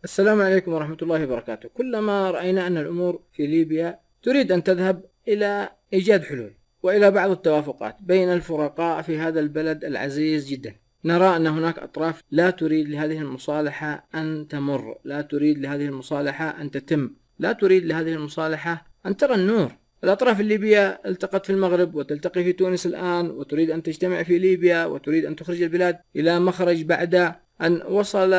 السلام عليكم ورحمة الله وبركاته. كلما رأينا أن الأمور في ليبيا تريد أن تذهب إلى إيجاد حلول وإلى بعض التوافقات بين الفرقاء في هذا البلد العزيز جدا، نرى أن هناك أطراف لا تريد لهذه المصالحة أن تمر، لا تريد لهذه المصالحة أن تتم، لا تريد لهذه المصالحة أن ترى النور. الأطراف الليبية التقت في المغرب وتلتقي في تونس الآن، وتريد أن تجتمع في ليبيا وتريد أن تخرج البلاد إلى مخرج بعد أن وصل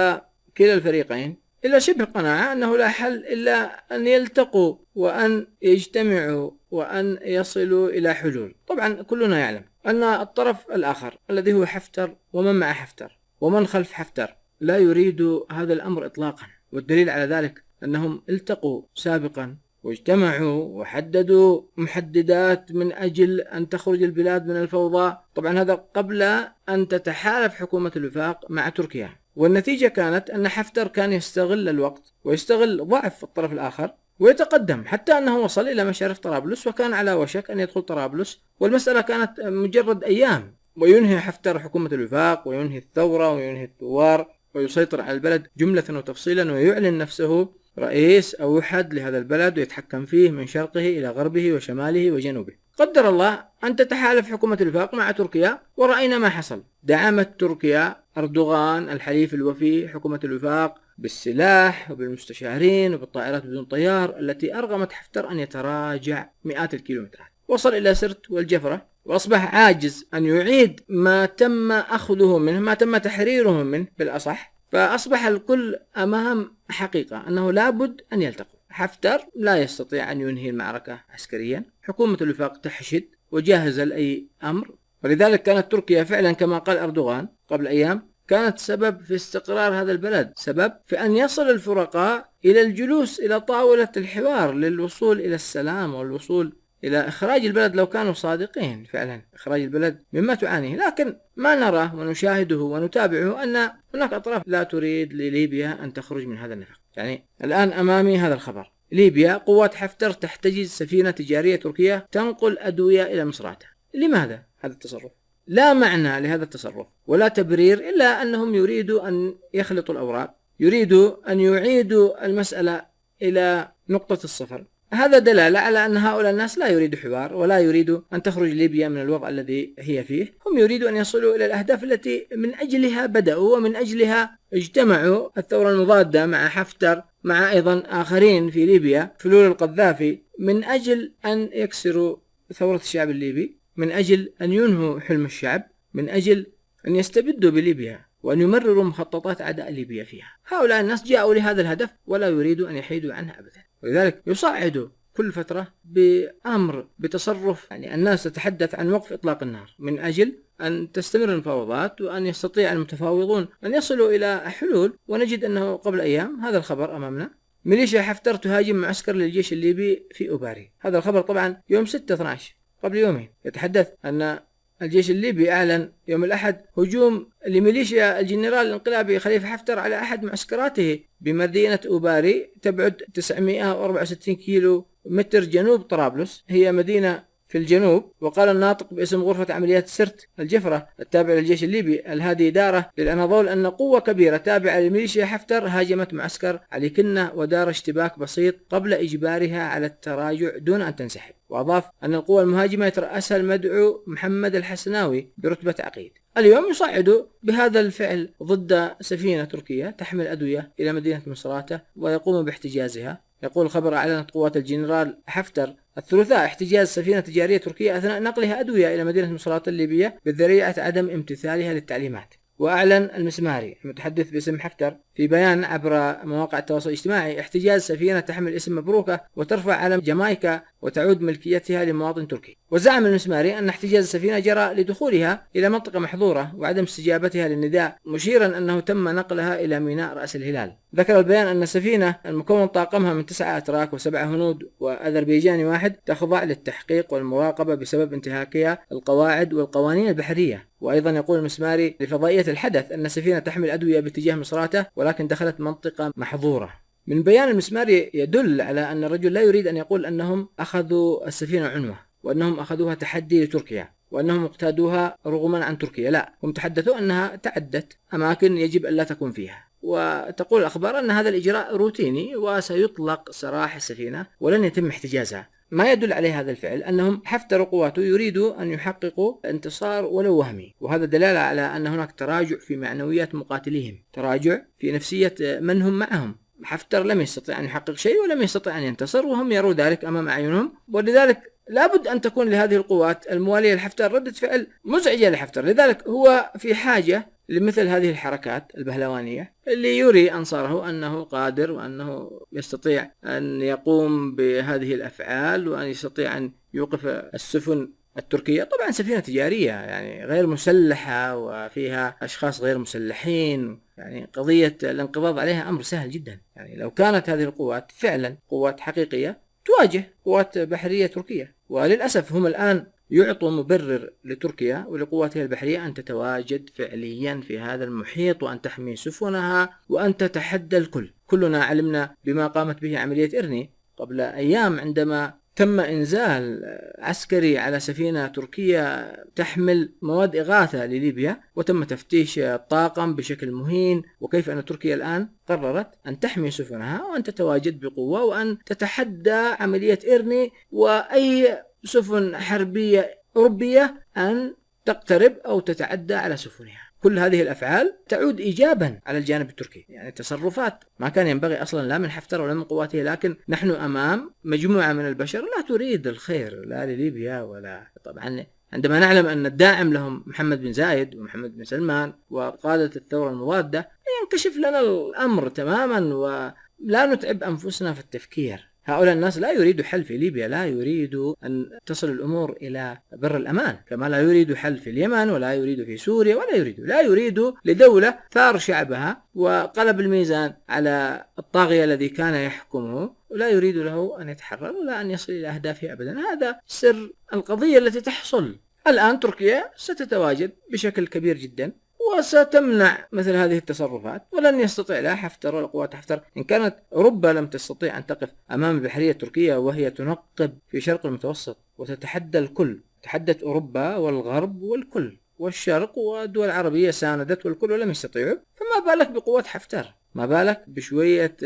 كلا الفريقين إلى شبه قناعة أنه لا حل إلا أن يلتقوا وأن يجتمعوا وأن يصلوا إلى حلول. طبعا كلنا يعلم أن الطرف الآخر الذي هو حفتر ومن مع حفتر ومن خلف حفتر لا يريد هذا الأمر إطلاقا، والدليل على ذلك أنهم التقوا سابقا واجتمعوا وحددوا محددات من أجل أن تخرج البلاد من الفوضى. طبعا هذا قبل أن تتحالف حكومة الوفاق مع تركيا، والنتيجة كانت أن حفتر كان يستغل الوقت ويستغل ضعف الطرف الآخر ويتقدم، حتى أنه وصل إلى مشارف طرابلس وكان على وشك أن يدخل طرابلس، والمسألة كانت مجرد أيام وينهي حفتر حكومة الوفاق وينهي الثورة وينهي الثوار ويسيطر على البلد جملة وتفصيلا ويعلن نفسه رئيس أوحد لهذا البلد ويتحكم فيه من شرقه إلى غربه وشماله وجنوبه. قدر الله أن تتحالف حكومة الوفاق مع تركيا، ورأينا ما حصل. دعمت تركيا أردوغان الحليف الوفي حكومة الوفاق بالسلاح وبالمستشارين وبالطائرات بدون طيار التي أرغمت حفتر أن يتراجع مئات الكيلومترات. وصل إلى سرت والجفرة وأصبح عاجز أن يعيد ما تم أخذه منه، ما تم تحريره منه بالأصح. فأصبح الكل أمام حقيقة أنه لابد أن يلتقوا. حفتر لا يستطيع أن ينهي المعركة عسكريا، حكومة الوفاق تحشد وجاهزة لأي أمر، ولذلك كانت تركيا فعلا كما قال أردوغان قبل أيام كانت سبب في استقرار هذا البلد، سبب في أن يصل الفرقاء إلى الجلوس إلى طاولة الحوار للوصول إلى السلام والوصول إلى إخراج البلد لو كانوا صادقين فعلا إخراج البلد مما تعانيه. لكن ما نراه ونشاهده ونتابعه أن هناك أطراف لا تريد لليبيا أن تخرج من هذا النفق. يعني الآن أمامي هذا الخبر: ليبيا قوات حفتر تحتجز سفينة تجارية تركية تنقل أدوية إلى مصراتة. لماذا هذا التصرف؟ لا معنى لهذا التصرف ولا تبرير إلا أنهم يريدوا أن يخلطوا الأوراق، يريدوا أن يعيدوا المسألة إلى نقطة الصفر. هذا دلالة على أن هؤلاء الناس لا يريدوا حوار ولا يريدوا أن تخرج ليبيا من الوضع الذي هي فيه. هم يريدوا أن يصلوا إلى الأهداف التي من أجلها بدأوا ومن أجلها اجتمعوا: الثورة المضادة مع حفتر مع أيضا آخرين في ليبيا، فلول القذافي، من أجل أن يكسروا ثورة الشعب الليبي، من أجل أن ينهوا حلم الشعب، من أجل أن يستبدوا بليبيا وأن يمرروا مخططات أعداء ليبيا فيها. هؤلاء الناس جاءوا لهذا الهدف ولا يريدوا أن يحيدوا عنه أبدا، ولذلك يصعدوا كل فترة بأمر بتصرف. يعني الناس تتحدث عن وقف إطلاق النار من أجل أن تستمر المفاوضات وأن يستطيع المتفاوضون أن يصلوا إلى حلول. ونجد أنه قبل أيام هذا الخبر أمامنا: ميليشيا حفتر تهاجم معسكر للجيش الليبي في أوباري. هذا الخبر طبعا يوم 6/12 قبل يومين. يتحدث أن الجيش الليبي أعلن يوم الأحد هجوم لميليشيا الجنرال الانقلابي خليفة حفتر على أحد معسكراته بمدينة أوباري، تبعد 964 كيلو متر جنوب طرابلس، هي مدينة في الجنوب. وقال الناطق باسم غرفة عمليات سرت الجفرة التابع للجيش الليبي الهادي إدارة للأناضول أن قوة كبيرة تابعة لميليشيا حفتر هاجمت معسكر علي كنة ودار اشتباك بسيط قبل إجبارها على التراجع دون أن تنسحب. وأضاف أن القوة المهاجمة يترأسها المدعو محمد الحسناوي برتبة عقيد. اليوم يصعدوا بهذا الفعل ضد سفينة تركية تحمل أدوية إلى مدينة مصراتة ويقوم باحتجازها. يقول الخبر: أعلنت قوات الجنرال حفتر الثلاثاء احتجاز سفينة تجارية تركية أثناء نقلها أدوية إلى مدينة مصراتة الليبية بذريعة عدم امتثالها للتعليمات. وأعلن المسماري المتحدث باسم حفتر في بيان عبر مواقع التواصل الاجتماعي احتجاز سفينة تحمل اسم مبروكة وترفع علم جامايكا وتعود ملكيتها لمواطن تركي. وزعم المسماري أن احتجاز السفينة جرى لدخولها إلى منطقة محظورة وعدم استجابتها للنداء، مشيرا أنه تم نقلها إلى ميناء رأس الهلال. ذكر البيان أن السفينة المكون طاقمها من 9 أتراك و7 هنود وأذربيجاني واحد تخضع للتحقيق والمراقبة بسبب انتهاكها القواعد والقوانين البحرية. وأيضا يقول المسماري لفضائية الحدث أن السفينة تحمل أدوية باتجاه مصراتة ولكن دخلت منطقة محظورة. من بيان المسماري يدل على أن الرجل لا يريد أن يقول أنهم أخذوا السفينة عنوة وأنهم أخذوها تحدي لتركيا وأنهم اقتادوها رغما عن تركيا، لا، هم تحدثوا أنها تعدت أماكن يجب أن لا تكون فيها. وتقول الأخبار أن هذا الإجراء روتيني وسيطلق سراح السفينة ولن يتم احتجازها. ما يدل عليه هذا الفعل أنهم حفتر قواته يريدوا أن يحققوا انتصار ولو وهمي، وهذا دلالة على أن هناك تراجع في معنويات مقاتليهم، تراجع في نفسية من هم معهم. حفتر لم يستطيع أن يحقق شيء ولم يستطيع أن ينتصر، وهم يروا ذلك أمام أعينهم، ولذلك لابد أن تكون لهذه القوات الموالية لحفتر ردة فعل مزعجة لحفتر. لذلك هو في حاجة لمثل هذه الحركات البهلوانية اللي يري أنصاره أنه قادر وأنه يستطيع أن يقوم بهذه الأفعال وأن يستطيع أن يوقف السفن التركية. طبعا سفينة تجارية يعني غير مسلحة وفيها أشخاص غير مسلحين، يعني قضية الانقضاض عليها أمر سهل جدا. يعني لو كانت هذه القوات فعلا قوات حقيقية تواجه قوات بحرية تركية، وللأسف هم الآن يعطوا مبرر لتركيا ولقواتها البحرية أن تتواجد فعليا في هذا المحيط وأن تحمي سفنها وأن تتحدى الكل. كلنا علمنا بما قامت به عملية إرني قبل أيام، عندما تم إنزال عسكري على سفينة تركية تحمل مواد إغاثة لليبيا وتم تفتيش الطاقم بشكل مهين، وكيف أن تركيا الآن قررت أن تحمي سفنها وأن تتواجد بقوة وأن تتحدى عملية إرني وأي سفن حربية أوروبية أن تقترب أو تتعدى على سفنها. كل هذه الأفعال تعود إيجابا على الجانب التركي، يعني تصرفات ما كان ينبغي أصلا لا من حفتر ولا من قواته، لكن نحن أمام مجموعة من البشر لا تريد الخير لا لليبيا ولا. طبعا عندما نعلم أن الداعم لهم محمد بن زايد ومحمد بن سلمان وقادة الثورة المضادة، ينكشف لنا الأمر تماما ولا نتعب أنفسنا في التفكير. هؤلاء الناس لا يريدوا حل في ليبيا، لا يريدوا أن تصل الأمور إلى بر الأمان، كما لا يريدوا حل في اليمن ولا يريدوا في سوريا لا يريدوا لدولة ثار شعبها وقلب الميزان على الطاغية الذي كان يحكمه، ولا يريد له أن يتحرر ولا أن يصل إلى أهدافه أبدا. هذا سر القضية التي تحصل الآن. تركيا ستتواجد بشكل كبير جدا وستمنع مثل هذه التصرفات، ولن يستطيع لا حفتر ولا قوات حفتر. إن كانت أوروبا لم تستطيع أن تقف أمام البحرية التركية وهي تنقب في شرق المتوسط وتتحدى الكل، تحدت أوروبا والغرب والكل والشرق والدول العربية ساندت والكل ولم يستطيعوا، فما بالك بقوات حفتر؟ ما بالك بشوية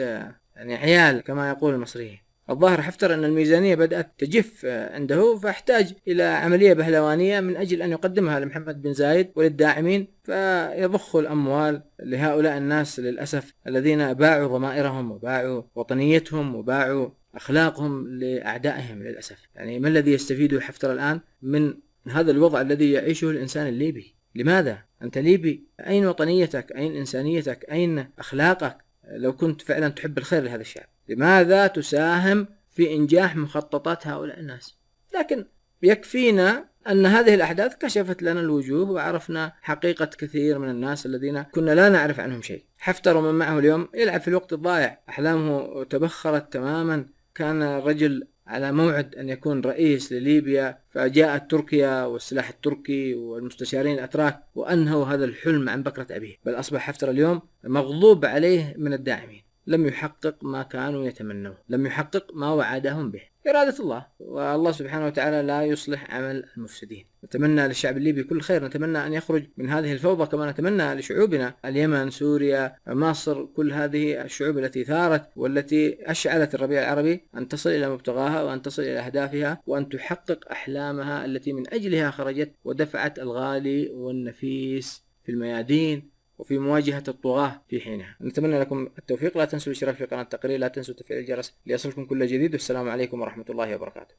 يعني عيال كما يقول المصريين. الظاهر حفتر أن الميزانية بدأت تجف عنده، فاحتاج إلى عملية بهلوانية من أجل أن يقدمها لمحمد بن زايد وللداعمين، فيضخ الأموال لهؤلاء الناس للأسف الذين باعوا ضمائرهم وباعوا وطنيتهم وباعوا أخلاقهم لأعدائهم للأسف. يعني ما الذي يستفيد حفتر الآن من هذا الوضع الذي يعيشه الإنسان الليبي؟ لماذا؟ أنت ليبي، أين وطنيتك؟ أين إنسانيتك؟ أين أخلاقك؟ لو كنت فعلا تحب الخير لهذا الشعب، لماذا تساهم في إنجاح مخططات هؤلاء الناس؟ لكن يكفينا أن هذه الأحداث كشفت لنا الوجوه وعرفنا حقيقة كثير من الناس الذين كنا لا نعرف عنهم شيء. حفتر ومن معه اليوم يلعب في الوقت الضائع، أحلامه تبخرت تماما. كان رجل على موعد أن يكون رئيس لليبيا، فجاءت تركيا والسلاح التركي والمستشارين الأتراك وأنهوا هذا الحلم عن بكرة أبيه. بل أصبح حفتر اليوم مغضوب عليه من الداعمين، لم يحقق ما كانوا يتمنون، لم يحقق ما وعدهم به. إرادة الله، والله سبحانه وتعالى لا يصلح عمل المفسدين. نتمنى للشعب الليبي كل خير، نتمنى أن يخرج من هذه الفوضى كما نتمنى لشعوبنا اليمن، سوريا، مصر، كل هذه الشعوب التي ثارت والتي أشعلت الربيع العربي أن تصل إلى مبتغاها وأن تصل إلى أهدافها وأن تحقق أحلامها التي من أجلها خرجت ودفعت الغالي والنفيس في الميادين وفي مواجهة الطغاة في حينها. نتمنى لكم التوفيق. لا تنسوا الاشتراك في قناة التقرير، لا تنسوا تفعيل الجرس ليصلكم كل جديد، والسلام عليكم ورحمة الله وبركاته.